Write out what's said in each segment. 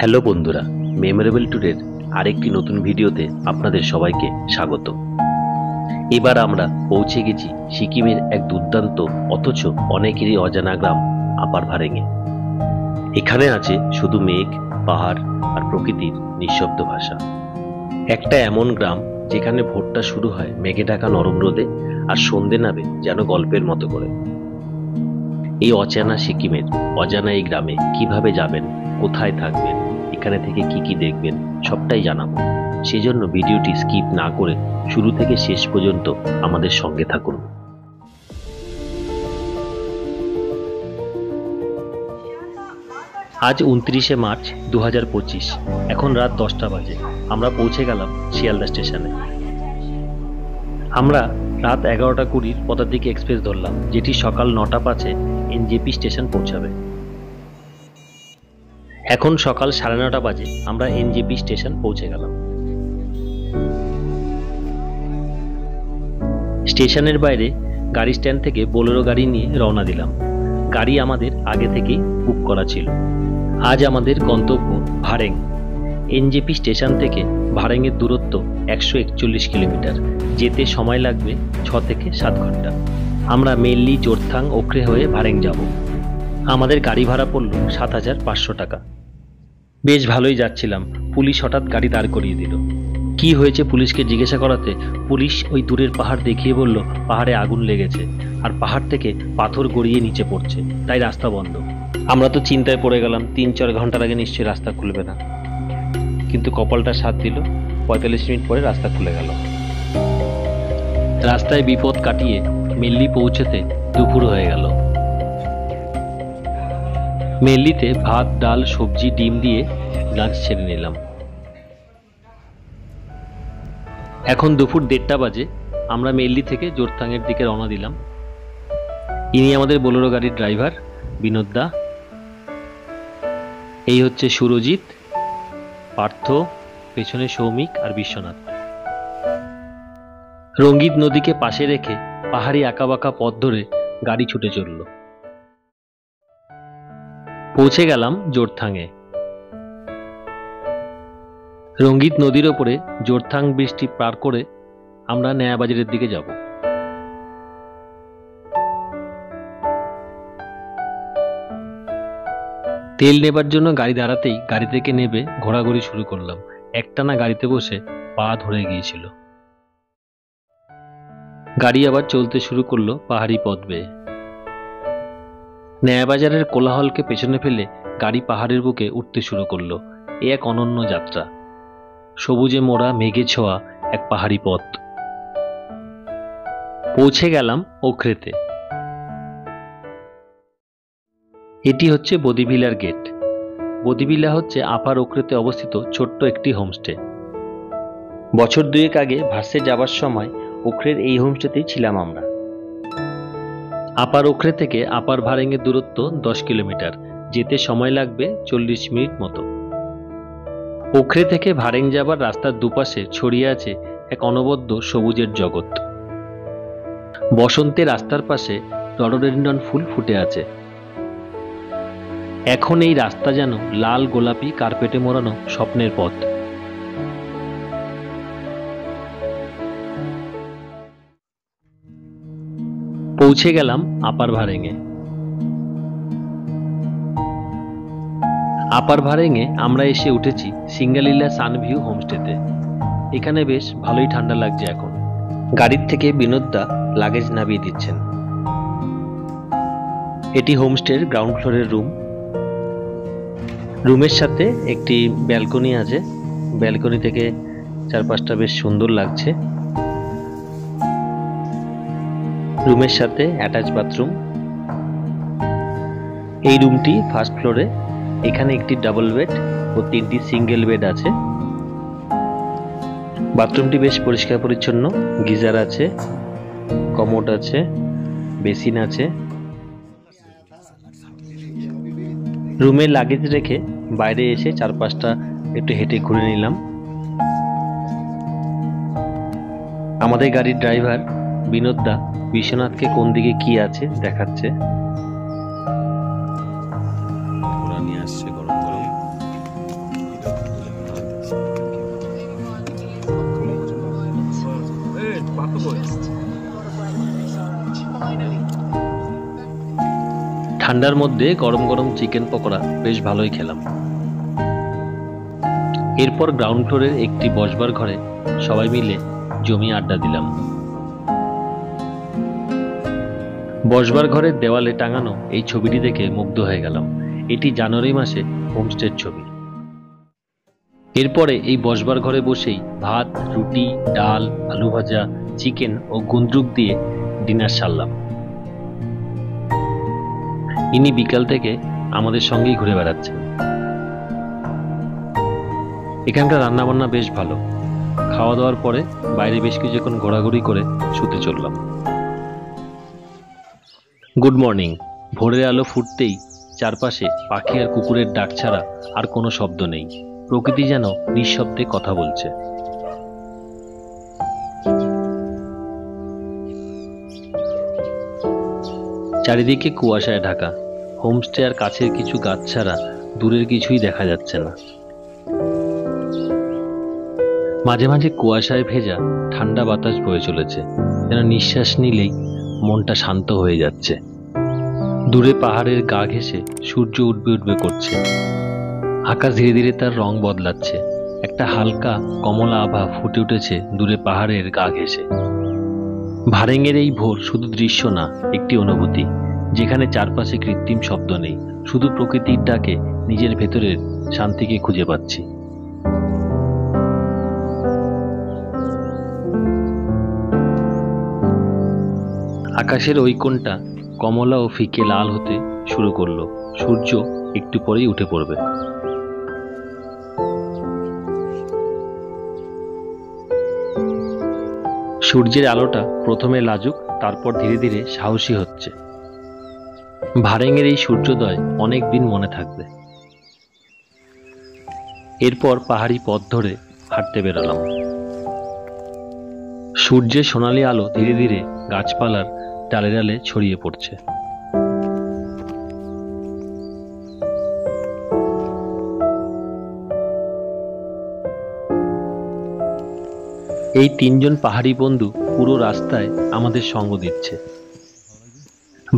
Hello বন্ধুরা, memorable ট্যুরের আরেকটি নতুন ভিডিওতে আপনাদের সবাইকে স্বাগত। এবার আমরা পৌঁছে গেছি সিকিমের এক দুর্দান্ত অথচ অনেকেরই অজানা গ্রাম আপার ভারেঙে। এখানে আছে শুধু মেঘ, পাহাড় আর প্রকৃতির নিঃশব্দ ভাষা। একটা এমন গ্রাম যেখানে ভোরটা শুরু হয় মেঘে ঢাকা নরম রোদে আর সন্ধে নামে যেন গল্পের মতো করে। এই অচেনা সিকিমের অজানা এই গ্রামে কিভাবে যাবেন, কোথায় থাকবেন, এখানে থেকে কি কি দেখবেন সবটাই জানাবো। সেজন্য ভিডিওটি স্কিপ না করে শুরু থেকে শেষ পর্যন্ত আমাদের সঙ্গে থাকুন। আজ 29শে মার্চ 2025, এখন রাত 10টা বাজে। আমরা পৌঁছে গেলাম শিয়ালদা স্টেশনে। আমরা রাত 11:20 পদাতিক এক্সপ্রেস ধরলাম, যেটি সকাল 9টা 5-এ এনজেপি স্টেশন পৌঁছাবে। এখন সকাল 9:30 বাজে, আমরা এনজেপি স্টেশন পৌঁছে গেলাম। স্টেশনের বাইরে গাড়ি স্ট্যান্ড থেকে বোলেরো গাড়ি নিয়ে রওনা দিলাম। গাড়ি আমাদের আগে থেকেই বুক করা ছিল। আজ আমাদের গন্তব্য ভারেং। এনজেপি স্টেশন থেকে ভারেংয়ের দূরত্ব 141 কিলোমিটার। যেতে সময় লাগবে 6 থেকে 7 ঘন্টা। আমরা মেনলি জোরথাং ওখরে হয়ে ভারেং যাব। আমাদের গাড়ি ভাড়া পড়ল 7,500 টাকা। বেশ ভালোই যাচ্ছিলাম, পুলিশ হঠাৎ গাড়ি দাঁড় করিয়ে দিল। কি হয়েছে পুলিশকে জিজ্ঞাসা করাতে পুলিশ ওই দূরের পাহাড় দেখিয়ে বলল পাহাড়ে আগুন লেগেছে আর পাহাড় থেকে পাথর গড়িয়ে নিচে পড়ছে, তাই রাস্তা বন্ধ। আমরা তো চিন্তায় পড়ে গেলাম, 3-4 ঘন্টার আগে নিশ্চয়ই রাস্তা খুলবে না। কিন্তু কপালটা সাথ দিল, 45 মিনিট পরে রাস্তা খুলে গেল। রাস্তায় বিপদ কাটিয়ে মেল্লি পৌঁছতে দুপুর হয়ে গেল। মেল্লিতে ভাত, ডাল, সবজি, ডিম দিয়ে লাঞ্চ ছেড়ে নিলাম। এখন দুপুর 1:30 বাজে। আমরা মেল্লি থেকে জোরথাংয়ের দিকে রওনা দিলাম। ইনি আমাদের বোলেরো গাড়ির ড্রাইভার বিনোদ দা। এই হচ্ছে সুরজিৎ, পার্থ, পেছনে সৌমিক আর বিশ্বনাথ। রঙ্গিত নদীকে পাশে রেখে পাহাড়ি আঁকাবাঁকা পথ ধরে গাড়ি ছুটে চলল। পৌঁছে গেলাম জোরথাংয়ে। রঙ্গিত নদীর ওপরে জোরথাং ব্রিজটি পার করে আমরা নয়াবাজারের দিকে যাব। তেল নেবার জন্য গাড়ি দাঁড়াতেই গাড়ি থেকে নেবে ঘোরাঘুরি শুরু করলাম। একটানা গাড়িতে বসে পা ধরে গিয়েছিল। গাড়ি আবার চলতে শুরু করলো পাহাড়ি পথ বেয়ে। নয়াবাজারের কোলাহলকে পেছনে ফেলে গাড়ি পাহাড়ের বুকে উঠতে শুরু করলো। এ এক অনন্য যাত্রা, সবুজে মোড়া, মেঘে ছোঁয়া এক পাহাড়ি পথ। পৌঁছে গেলাম ওখরেতে। এটি হচ্ছে বদিভিলার গেট। বদিভিলা হচ্ছে আপার ওখরেতে অবস্থিত ছোট্ট একটি হোমস্টে। বছর 2 আগে ভার্সে যাবার সময় ওখরের এই হোমস্টেতেই ছিলাম আমরা। আপার ওখরে থেকে আপার ভারেঙের দূরত্ব 10 কিলোমিটার। যেতে সময় লাগবে 40 মিনিট মতো। ওখরে থেকে ভারেং যাবার রাস্তার দুপাশে ছড়িয়ে আছে এক অনবদ্য সবুজের জগৎ। বসন্তে রাস্তার পাশে রডোডেনড্রন ফুল ফুটে আছে। এখন এই রাস্তা যেন লাল গোলাপি কার্পেটে মোড়ানো স্বপ্নের পথ। পৌঁছে গেলাম আপার ভারেঙে। আপার ভারেঙে আমরা এসে উঠেছি সিঙ্গালিলা সানভিউ হোমস্টেতে। এখানে বেশ ভালোই ঠান্ডা লাগছে এখন। গাড়ির থেকে বিনোদদা লাগেজ নামিয়ে দিচ্ছেন। এটি হোমস্টের গ্রাউন্ড ফ্লোরের রুম। রুমের সাথে একটি ব্যালকনি আছে। ব্যালকনি থেকে চারপাশটা বেশ সুন্দর লাগছে। রুমের সাথে অ্যাটাচ বাথরুম। এই রুমটি ফার্স্ট ফ্লোরে। এখানে একটি ডাবল বেড ও 3টি সিঙ্গেল বেড আছে। বাথরুমটি বেশ পরিষ্কার পরিচ্ছন্ন। গিজার আছে, কমোড আছে, বেসিন আছে। রুমে লাগেজ রেখে বাইরে এসে চারপাশটা একটু হেঁটে ঘুরে নিলাম। আমাদের গাড়ির ড্রাইভার বিনোদ দা বিশ্বনাথকে কোন দিকে কি আছে দেখাচ্ছে। ঠান্ডার মধ্যে গরম গরম চিকেন পকোড়া বেশ ভালোই খেলাম। এরপর গ্রাউন্ড ফ্লোরের একটি বসবার ঘরে সবাই মিলে জমিয়ে আড্ডা দিলাম। বসবার ঘরের দেওয়ালে টাঙানো এই ছবিটি দেখে মুগ্ধ হয়ে গেলাম। এটি জানুয়ারি মাসে হোমস্টের ছবি। এরপরে এই বসবার ঘরে বসেই ভাত, রুটি, ডাল, আলু ভাজা, চিকেন ও গুন্দ্রুক দিয়ে ডিনার সারলাম। ইনি বিকাল থেকে আমাদের সঙ্গেই ঘুরে বেড়াচ্ছেন। এখানকার রান্নাবান্না বেশ ভালো। খাওয়া দাওয়ার পরে বাইরে বেশ কিছুক্ষণ ঘোরাঘুরি করে শুতে চললাম। Good morning. ভোরের আলো ফুটতেই চারপাশে পাখি আর কুকুরের ডাক ছাড়া আর কোনো শব্দ নেই। প্রকৃতি যেন নিঃশব্দে কথা বলছে। চারিদিকে কুয়াশায় ঢাকা। হোমস্টে আর কাছের কিছু গাছ ছাড়া দূরের কিছুই দেখা যাচ্ছে না। মাঝে মাঝে কুয়াশায় ভেজা ঠান্ডা বাতাস বয়ে চলেছে, যেন নিঃশ্বাস নিলেই মনটা শান্ত হয়ে যাচ্ছে। দূরে পাহাড়ের গা ঘেঁষে সূর্য উঠবে উঠবে করছে। আকাশ ধীরে ধীরে তার রং বদলাচ্ছে। একটা হালকা কমলা আভা ফুটে উঠেছে দূরে পাহাড়ের গা ঘেঁষে। ভারেঙের এই ভোর শুধু দৃশ্য না, একটি অনুভূতি, যেখানে চারপাশে কৃত্রিম শব্দ নেই, শুধু প্রকৃতির ডাকে নিজের ভেতরের শান্তিকে খুঁজে পাচ্ছি। আকাশের ওই কোণটা কমলা ও ফিকে লাল হতে শুরু করলো। সূর্য একটু পরেই উঠে পড়বে। সূর্যের আলোটা প্রথমে লাজুক, তারপর ধীরে ধীরে সাহসী হচ্ছে। ভারেঙের এই সূর্যোদয় অনেক দিন মনে থাকবে। এরপর পাহাড়ি পথ ধরে হাঁটতে বেরোলাম। সূর্যের সোনালি আলো ধীরে ধীরে গাছপালার ডালে ডালে ছড়িয়ে পড়ছে। এই তিনজন পাহাড়ি বন্ধু পুরো রাস্তায় আমাদের সঙ্গ দিচ্ছে।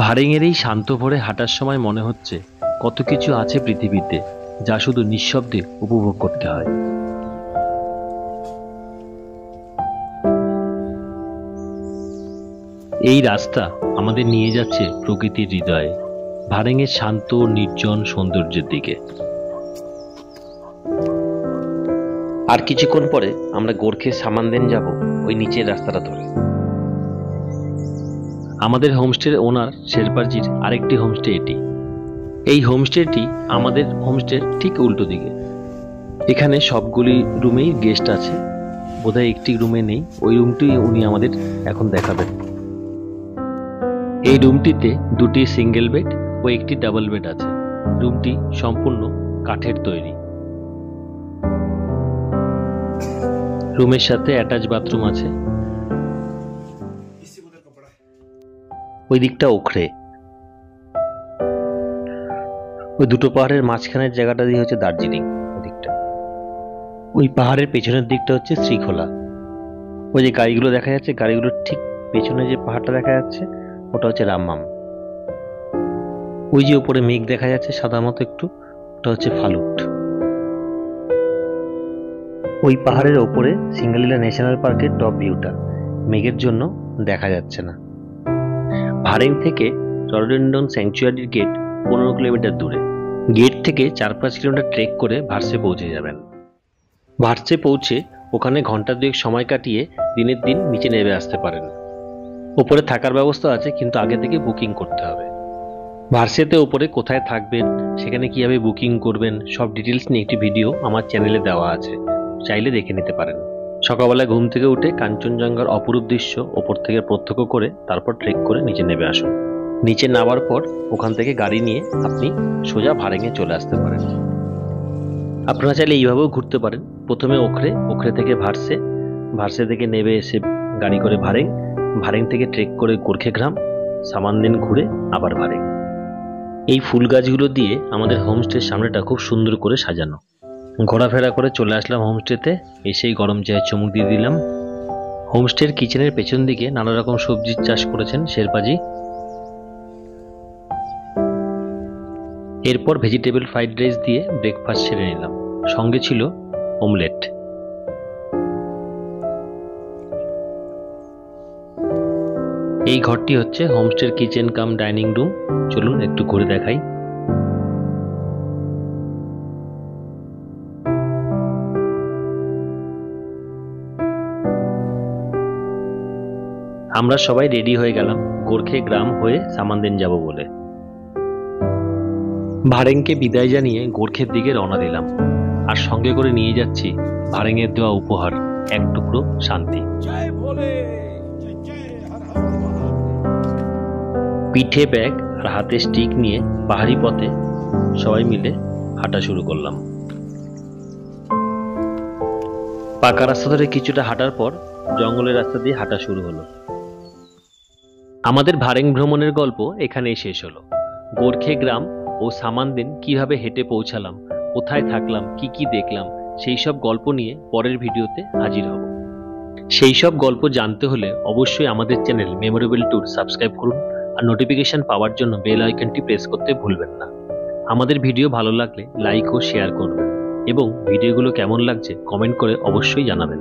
ভারেঙের এই শান্ত ভোরে হাঁটার সময় মনে হচ্ছে কত কিছু আছে পৃথিবীতে, যা শুধু নিঃশব্দে উপভোগ করতে হয়। এই রাস্তা আমাদের নিয়ে যাচ্ছে প্রকৃতির হৃদয়ে, ভারেঙের শান্ত নির্জন সৌন্দর্যের দিকে। আর কিছুক্ষণ পরে আমরা গোর্খে সামানদেন যাব ওই নিচের রাস্তাটা ধরে। আমাদের হোমস্টের ওনার শেরপাজির আরেকটি হোমস্টে এটি। এই হোমস্টেটি আমাদের হোমস্টের ঠিক উল্টো দিকে। এখানে সবগুলি রুমেই গেস্ট আছে, বোধহয় একটি রুমে নেই। ওই রুমটি উনি আমাদের এখন দেখাবেন। এই রুমটিতে দুটি সিঙ্গেল বেড ও একটি ডাবল বেড আছে। রুমটি সম্পূর্ণ কাঠের তৈরি। রুমের সাথে অ্যাটাচ বাথরুম আছে। ওই দিকটা ওখরে। ওই দুটো পাহাড়ের মাঝখানের জায়গাটা দিয়ে হচ্ছে দার্জিলিং। ওই দিকটা, ওই পাহাড়ের পেছনের দিকটা হচ্ছে শ্রীখোলা। ওই যে গাড়িগুলো দেখা যাচ্ছে, গাড়িগুলোর ঠিক পেছনে যে পাহাড়টা দেখা যাচ্ছে ওটা হচ্ছে রামমাম। ওই যে উপরে মেঘ দেখা যাচ্ছে সাদা মতো একটু, ওটা হচ্ছে ফালুট। ওই পাহাড়ের ওপরে সিঙ্গালিলা ন্যাশনাল পার্কের টপ ভিউটা মেঘের জন্য দেখা যাচ্ছে না। ভারেং থেকে রডোডেনড্রন স্যাংচুয়ারির গেট 15 কিলোমিটার দূরে। গেট থেকে 4-5 কিলোমিটার ট্রেক করে ভার্সে পৌঁছে যাবেন। ভার্সে পৌঁছে ওখানে ঘন্টা দুয়েক সময় কাটিয়ে দিনের দিন নিচে নেমে আসতে পারেন। ওপরে থাকার ব্যবস্থা আছে, কিন্তু আগে থেকে বুকিং করতে হবে। ভার্সেতে ওপরে কোথায় থাকবেন, সেখানে কিভাবে বুকিং করবেন, সব ডিটেলস নিয়ে একটি ভিডিও আমার চ্যানেলে দেওয়া আছে, চাইলে দেখে নিতে পারেন। সকালবেলা ঘুম থেকে উঠে কাঞ্চনজঙ্ঘার অপরূপ দৃশ্য ওপর থেকে প্রত্যক্ষ করে তারপর ট্রেক করে নিচে নেমে আসুন। নিচে নামার পর ওখান থেকে গাড়ি নিয়ে আপনি সোজা ভারেঙে চলে আসতে পারেন। আপনারা চাইলে এইভাবেও ঘুরতে পারেন। প্রথমে ওখরে থেকে ভার্সে থেকে নেমে এসে গাড়ি করে ভারেং থেকে ট্রেক করে গোর্খেগ্রাম, সামানদেন ঘুরে আবার ভারেং। এই ফুল গাছগুলো দিয়ে আমাদের হোমস্টের সামনেটা খুব সুন্দর করে সাজানো। ঘোরাফেরা করে চলে আসলাম হোমস্টেতে। এসেই গরম চায়ে চুমুক দিয়ে দিলাম। হোমস্টের কিচেনের পেছন দিকে নানা রকম সবজির চাষ করেছেন শেরপাজি। এরপর ভেজিটেবল ফ্রাইড রাইস দিয়ে ব্রেকফাস্ট সেরে নিলাম, সঙ্গে ছিল অমলেট। এই ঘরটি হচ্ছে হোমস্টের কিচেন কাম ডাইনিং রুম। চলুন একটু ঘুরে দেখাই। আমরা সবাই রেডি হয়ে গেলাম গোর্খে গ্রাম হয়ে সামানদেন যাব বলে। ভারেংকে বিদায় জানিয়ে গোর্খের দিকে রওনা দিলাম, আর সঙ্গে করে নিয়ে যাচ্ছি ভারেংয়ের দেওয়া উপহার, এক টুকরো শান্তি। পিঠে ব্যাগ আর হাতে স্টিক নিয়ে পাহাড়ি পথে সবাই মিলে হাঁটা শুরু করলাম। পাকা রাস্তা ধরে কিছুটা হাঁটার পর জঙ্গলের রাস্তা দিয়ে হাঁটা শুরু হলো। আমাদের ভারেং ভ্রমণের গল্প এখানেই শেষ হলো। গোর্খে গ্রাম ও সামানদেন কিভাবে হেঁটে পৌঁছালাম, কোথায় থাকলাম, কি কি দেখলাম, সেই সব গল্প নিয়ে পরের ভিডিওতে হাজির হব। সেই সব গল্প জানতে হলে অবশ্যই আমাদের চ্যানেল মেমোরেবল ট্যুর সাবস্ক্রাইব করুন, আর নোটিফিকেশন পাওয়ার জন্য বেল আইকনটি প্রেস করতে ভুলবেন না। আমাদের ভিডিও ভালো লাগলে লাইক ও শেয়ার করবেন, এবং ভিডিওগুলো কেমন লাগছে কমেন্ট করে অবশ্যই জানাবেন।